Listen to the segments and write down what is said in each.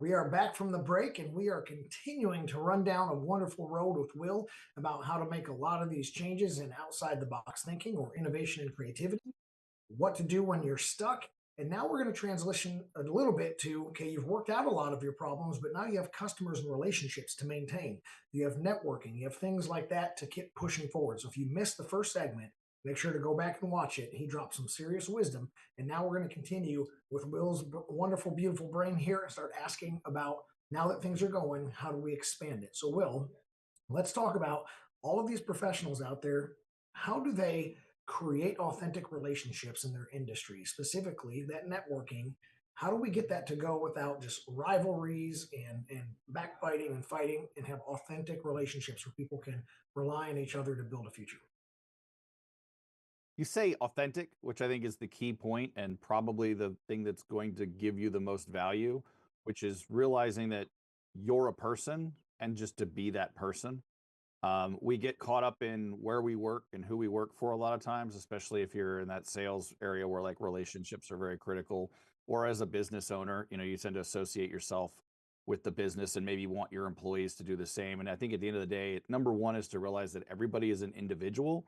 We are back from the break and we are continuing to run down a wonderful road with Will about how to make a lot of these changes in outside the box thinking or innovation and creativity, what to do when you're stuck. And now we're going to transition a little bit to okay, you've worked out a lot of your problems, but now you have customers and relationships to maintain. You have networking, you have things like that to keep pushing forward. So if you missed the first segment, make sure to go back and watch it. He dropped some serious wisdom. And now we're going to continue with Will's wonderful, beautiful brain here and start asking about now that things are going, how do we expand it? So, Will, let's talk about all of these professionals out there. How do they create authentic relationships in their industry, specifically that networking? How do we get that to go without just rivalries and backbiting and fighting and have authentic relationships where people can rely on each other to build a future? You say authentic, which I think is the key point and probably the thing that's going to give you the most value, which is realizing that you're a person and just to be that person. We get caught up in where we work and who we work for a lot of times, especially if you're in that sales area where like relationships are very critical. Or as a business owner, you tend to associate yourself with the business and maybe want your employees to do the same. And I think at the end of the day, number one is to realize that everybody is an individual.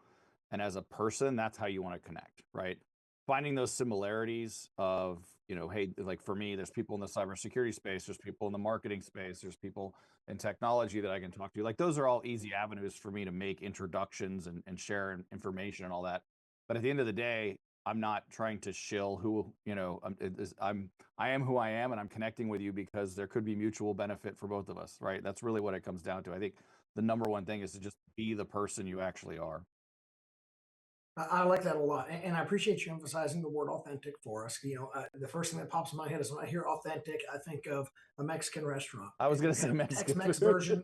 And as a person, that's how you want to connect, right? Finding those similarities of, hey, like for me, there's people in the cybersecurity space, there's people in the marketing space, there's people in technology that I can talk to. Like those are all easy avenues for me to make introductions and share information and all that. But at the end of the day, I'm not trying to shill who, I am who I am and I'm connecting with you because there could be mutual benefit for both of us, right? That's really what it comes down to. I think the number one thing is to just be the person you actually are. I like that a lot, and I appreciate you emphasizing the word authentic for us. The first thing that pops in my head is when I hear authentic, I think of a Mexican restaurant, I was and going you to say have the Mexican Tex-Mex food. version,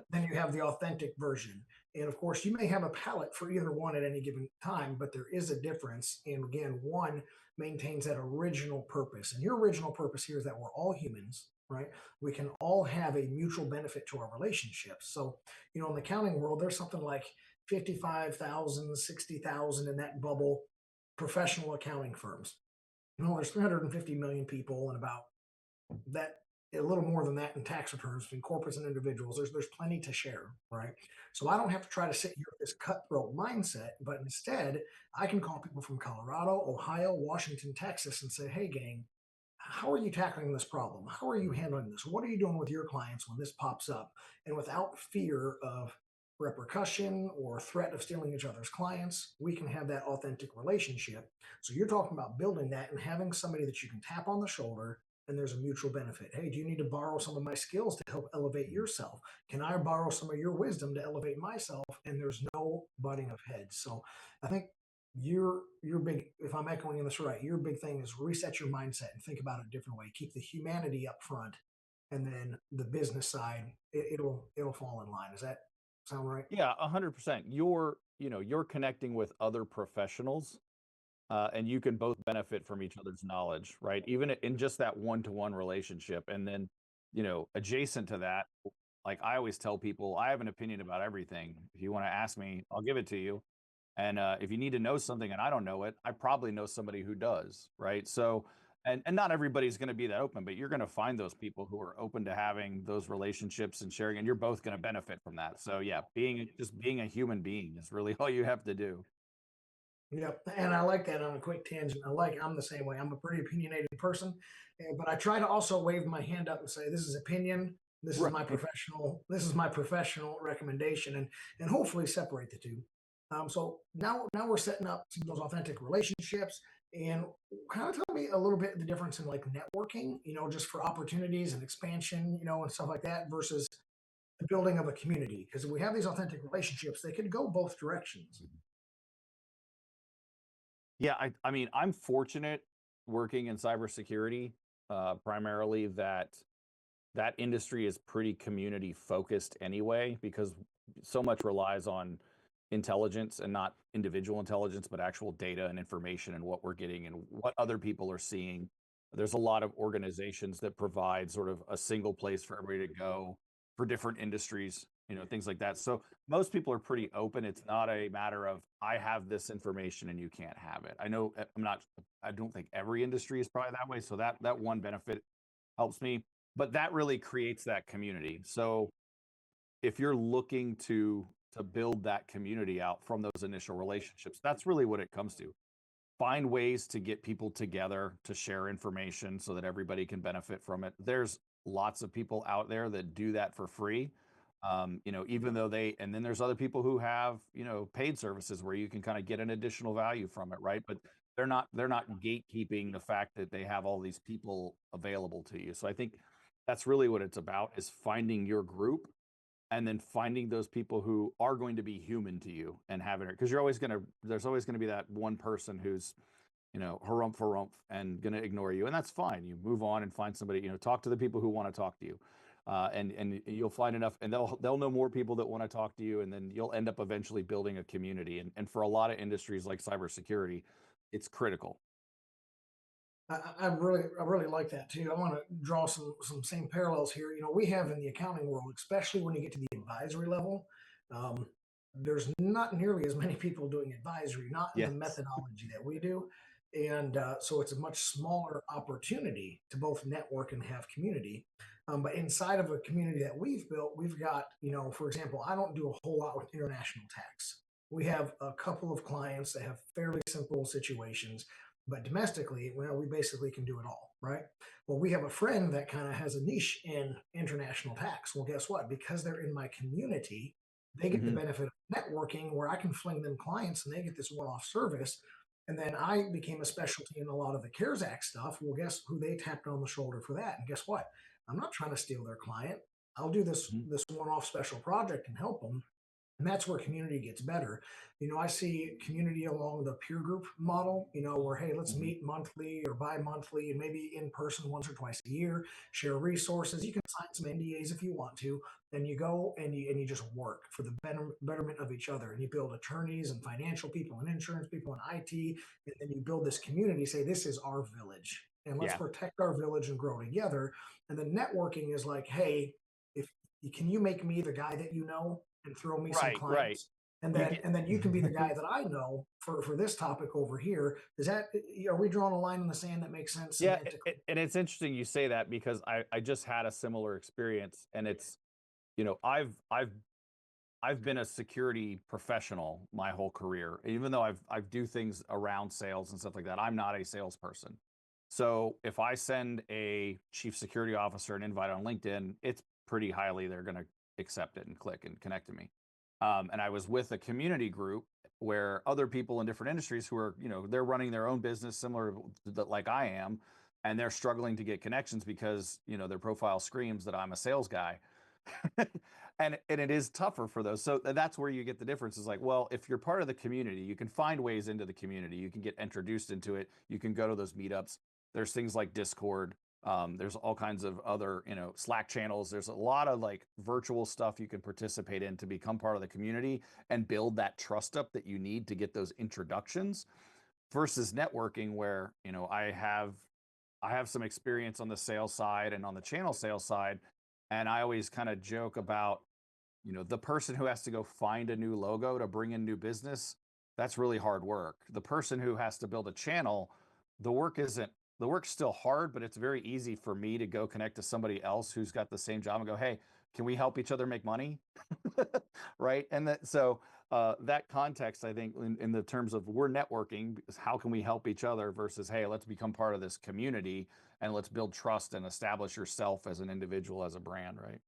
then you have the authentic version, and of course, you may have a palate for either one at any given time, but there is a difference. And again, one maintains that original purpose, and your original purpose here is that we're all humans. Right, we can all have a mutual benefit to our relationships. So, in the accounting world, there's something like 55,000, 60,000 in that bubble professional accounting firms. There's 350 million people and about that a little more than that in tax returns between corporates and individuals. There's plenty to share, right? So I don't have to try to sit here with this cutthroat mindset, but instead I can call people from Colorado, Ohio, Washington, Texas, and say, hey, gang, how are you tackling this problem? How are you handling this? What are you doing with your clients when this pops up? And without fear of repercussion or threat of stealing each other's clients, we can have that authentic relationship. So you're talking about building that and having somebody that you can tap on the shoulder and there's a mutual benefit. Hey, do you need to borrow some of my skills to help elevate yourself? Can I borrow some of your wisdom to elevate myself? And there's no butting of heads. So I think your big, if I'm echoing this right, your big thing is reset your mindset and think about it a different way. Keep the humanity up front, and then the business side, it'll fall in line. Does that sound right? Yeah, 100%. You're connecting with other professionals, and you can both benefit from each other's knowledge, right? Even in just that one-to-one relationship. And then, adjacent to that, like I always tell people, I have an opinion about everything. If you want to ask me, I'll give it to you. And if you need to know something and I don't know it, I probably know somebody who does, right? So, and not everybody's going to be that open, but you're going to find those people who are open to having those relationships and sharing, and you're both going to benefit from that. So, yeah, being a human being is really all you have to do. Yep, and I like that on a quick tangent. I'm the same way. I'm a pretty opinionated person, but I try to also wave my hand up and say, "This is opinion. This is my Right. professional. This is my professional recommendation," and hopefully separate the two. So now we're setting up some of those authentic relationships, and kind of tell me a little bit the difference in like networking, just for opportunities and expansion, and stuff like that, versus the building of a community. Because if we have these authentic relationships, they could go both directions. Yeah, I mean, I'm fortunate working in cybersecurity, primarily that industry is pretty community focused anyway, because so much relies on intelligence and not individual intelligence, but actual data and information and what we're getting and what other people are seeing. There's a lot of organizations that provide sort of a single place for everybody to go for different industries, things like that. So most people are pretty open. It's not a matter of I have this information and you can't have it. I know I don't think every industry is probably that way. So that one benefit helps me. but that really creates that community. So if you're looking to build that community out from those initial relationships, that's really what it comes to. Find ways to get people together to share information so that everybody can benefit from it. There's lots of people out there that do that for free. Even though and then there's other people who have, paid services where you can kind of get an additional value from it, right? But they're not gatekeeping the fact that they have all these people available to you. So I think that's really what it's about, is finding your group and then finding those people who are going to be human to you and having it, because there's always going to be that one person who's, harumph and going to ignore you. And that's fine. You move on and find somebody, talk to the people who want to talk to you. And you'll find enough, and they'll know more people that want to talk to you. And then you'll end up eventually building a community. And for a lot of industries like cybersecurity, it's critical. I really like that too. I want to draw some same parallels here. We have in the accounting world, especially when you get to the advisory level, um, there's not nearly as many people doing advisory, not in the Yes. methodology that we do, and so it's a much smaller opportunity to both network and have community. But inside of a community that we've built, we've got, for example, I don't do a whole lot with international tax. We have a couple of clients that have fairly simple situations, but domestically, well, we basically can do it all, right? Well, we have a friend that kind of has a niche in international tax. Well, guess what? Because they're in my community, they get the Hmm. benefit of networking where I can fling them clients and they get this one off service. And then I became a specialty in a lot of the CARES Act stuff. Well, guess who they tapped on the shoulder for that? And guess what? I'm not trying to steal their client. I'll do this one off special project and help them, and that's where community gets better. I see community along the peer group model, where, hey, let's Hmm. meet monthly or bi-monthly and maybe in person once or twice a year, share resources. You can sign some NDAs if you want to. Then you go and you just work for the betterment of each other. And you build attorneys and financial people and insurance people and IT. And then you build this community, say, this is our village. And let's Yeah. protect our village and grow together. And then networking is like, hey, if can you make me the guy that you know and throw me some Right. Right. clients, and You then get. and then you can be the guy that I know for this topic over here. Is that, are we drawing a line in the sand that makes sense Yeah, semantically? and it's interesting you say that, because I just had a similar experience, and it's, I've been a security professional my whole career. Even though I do things around sales and stuff like that, I'm not a salesperson. So if I send a chief security officer an invite on LinkedIn, it's pretty highly they're going to accept it and click and connect to me. And I was with a community group where other people in different industries who are, they're running their own business similar like I am, and they're struggling to get connections because, their profile screams that I'm a sales guy. And it is tougher for those. So that's where you get the difference, is like, well, if you're part of the community, you can find ways into the community. You can get introduced into it. You can go to those meetups. There's things like Discord. There's all kinds of other, Slack channels. There's a lot of like virtual stuff you can participate in to become part of the community and build that trust up that you need to get those introductions, versus networking where, I have some experience on the sales side and on the channel sales side. And I always kind of joke about, the person who has to go find a new logo to bring in new business. That's really hard work. The person who has to build a channel, the work isn't, the work's still hard, but it's very easy for me to go connect to somebody else who's got the same job and go, hey, can we help each other make money? Right. And that context, I think, in the terms of we're networking, is how can we help each other versus, hey, let's become part of this community and let's build trust and establish yourself as an individual, as a brand, right?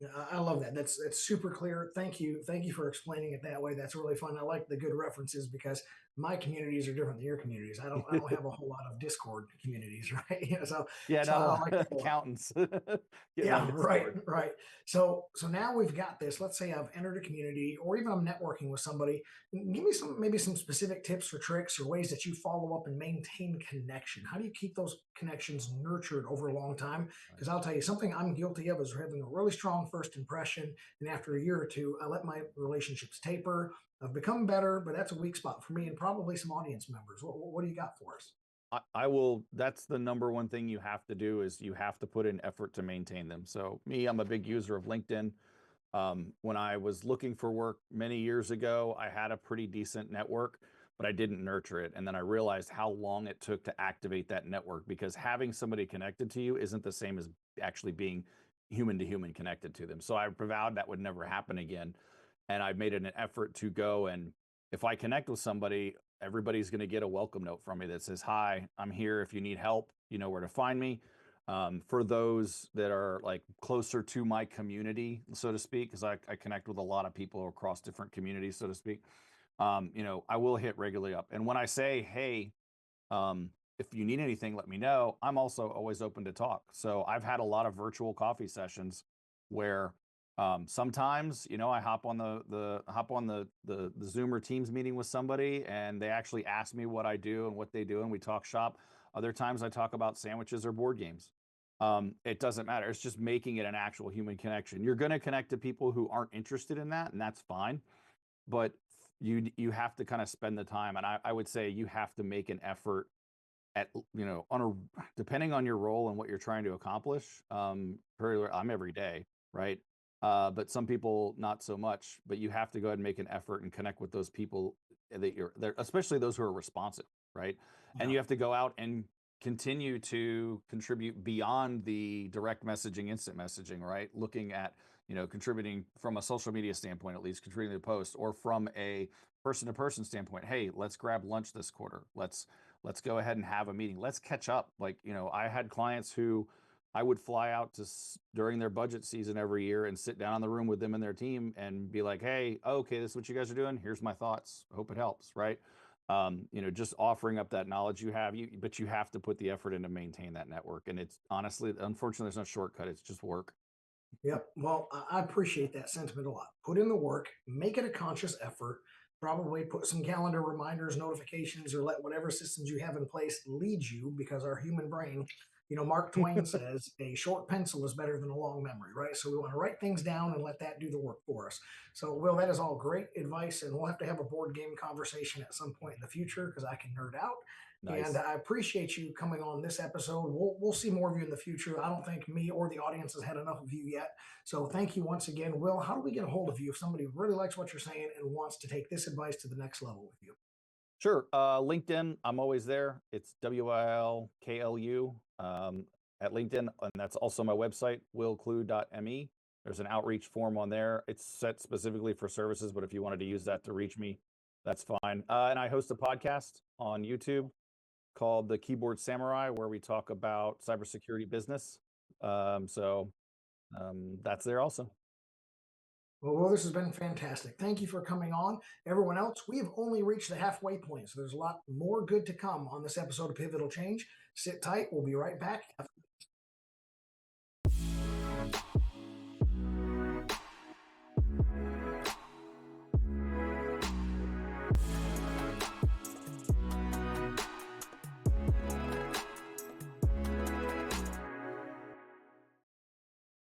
Yeah, I love that. That's super clear. Thank you for explaining it that way. That's really fun. I like the good references because my communities are different than your communities. I don't have a whole lot of Discord communities, right? So Yeah, so I no, like that a lot. accountants getting on Yeah, right, Discord. right. So now we've got this. Let's say I've entered a community, or even I'm networking with somebody. Give me maybe some specific tips or tricks or ways that you follow up and maintain connection. How do you keep those connections nurtured over a long time? Right. Because I'll tell you, something I'm guilty of is having a really strong first impression, and after a year or two, I let my relationships taper. I've become better, but that's a weak spot for me and probably some audience members. What do you got for us? I will. That's the number one thing you have to do, is you have to put in effort to maintain them. So me, I'm a big user of LinkedIn. When I was looking for work many years ago, I had a pretty decent network. but I didn't nurture it. And then I realized how long it took to activate that network, because having somebody connected to you isn't the same as actually being human to human connected to them. So I vowed that would never happen again. And I made it an effort to go, and if I connect with somebody, everybody's going to get a welcome note from me that says, "Hi, I'm here. If you need help, you know where to find me." For those that are like closer to my community, so to speak, because I connect with a lot of people across different communities, so to speak. I will hit regularly up. And when I say, "Hey, if you need anything, let me know," I'm also always open to talk. So I've had a lot of virtual coffee sessions where sometimes, I hop on the Zoom or Teams meeting with somebody, and they actually ask me what I do and what they do, and we talk shop. Other times I talk about sandwiches or board games. It doesn't matter. It's just making it an actual human connection. You're going to connect to people who aren't interested in that, and that's fine. But you have to kind of spend the time, and I would say you have to make an effort at on a depending on your role and what you're trying to accomplish. I'm every day, right? But some people not so much. But you have to go ahead and make an effort and connect with those people that you're there, especially those who are responsive, right? And Yeah. you have to go out and continue to contribute beyond the direct messaging, instant messaging, right? Looking at, contributing from a social media standpoint, at least contributing to the post, or from a person to person standpoint. Hey, let's grab lunch this quarter. Let's go ahead and have a meeting. Let's catch up. Like, I had clients who I would fly out to during their budget season every year and sit down in the room with them and their team and be like, "Hey, okay, this is what you guys are doing. Here's my thoughts. Hope it helps." Right. Just offering up that knowledge you have, but you have to put the effort in to maintain that network. And it's honestly, unfortunately, there's no shortcut. It's just work. Yep. Well, I appreciate that sentiment a lot. Put in the work, make it a conscious effort. Probably put some calendar reminders, notifications, or let whatever systems you have in place lead you, because our human brain, Mark Twain says, a short pencil is better than a long memory, right? So we want to write things down and let that do the work for us. So, Will, that is all great advice. And we'll have to have a board game conversation at some point in the future because I can nerd out. And Nice. I appreciate you coming on this episode. We'll see more of you in the future. I don't think me or the audience has had enough of you yet. So thank you once again. Will, how do we get a hold of you if somebody really likes what you're saying and wants to take this advice to the next level with you? Sure. LinkedIn, I'm always there. It's WILKLU at LinkedIn. And that's also my website, wilklu.me. There's an outreach form on there. It's set specifically for services, but if you wanted to use that to reach me, that's fine. And I host a podcast on YouTube called The Keyboard Samurai, where we talk about cybersecurity business. That's there also. Well, this has been fantastic. Thank you for coming on. Everyone else, we have only reached the halfway point, so there's a lot more good to come on this episode of Pivotal Change. Sit tight. We'll be right back after